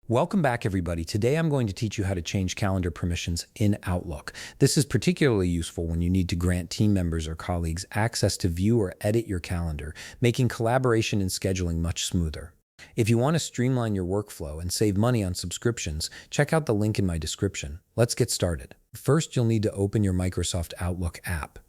Welcome back, everybody. Today I'm going to teach you how to change calendar permissions in Outlook. This is particularly useful when you need to grant team members or colleagues access to view or edit your calendar, making collaboration and scheduling much smoother. If you want to streamline your workflow and save money on subscriptions, check out the link in my description. Let's get started. First, you'll need to open your Microsoft Outlook app.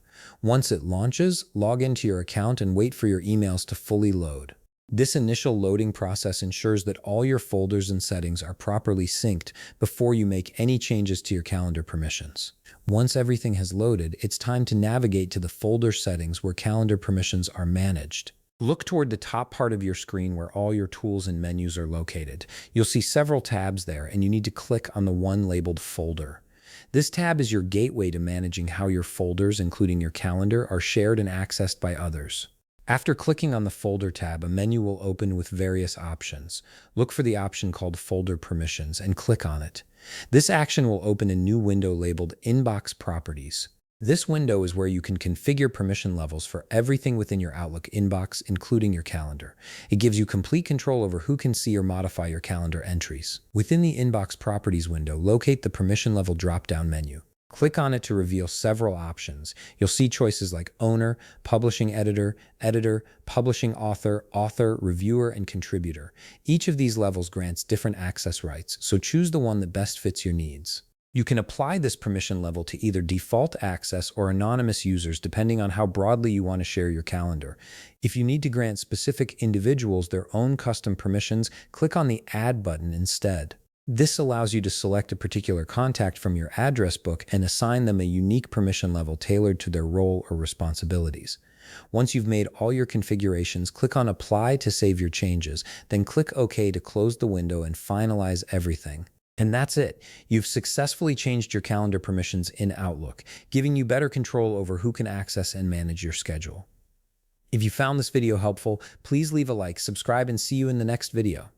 Once it launches, log into your account and wait for your emails to fully load. This initial loading process ensures that all your folders and settings are properly synced before you make any changes to your calendar permissions. Once everything has loaded, it's time to navigate to the folder settings where calendar permissions are managed. Look toward the top part of your screen where all your tools and menus are located. You'll see several tabs there, and you need to click on the one labeled Folder. This tab is your gateway to managing how your folders, including your calendar, are shared and accessed by others. After clicking on the Folder tab, a menu will open with various options. Look for the option called Folder Permissions and click on it. This action will open a new window labeled Inbox Properties. This window is where you can configure permission levels for everything within your Outlook inbox, including your calendar. It gives you complete control over who can see or modify your calendar entries. Within the Inbox Properties window, locate the permission level drop-down menu. Click on it to reveal several options. You'll see choices like Owner, Publishing Editor, Editor, Publishing Author, Author, Reviewer, and Contributor. Each of these levels grants different access rights, so choose the one that best fits your needs. You can apply this permission level to either default access or anonymous users depending on how broadly you want to share your calendar. If you need to grant specific individuals their own custom permissions, click on the Add button instead. This allows you to select a particular contact from your address book and assign them a unique permission level tailored to their role or responsibilities. Once you've made all your configurations, click on Apply to save your changes, then click OK to close the window and finalize everything. And that's it. You've successfully changed your calendar permissions in Outlook, giving you better control over who can access and manage your schedule. If you found this video helpful, please leave a like, subscribe, and see you in the next video.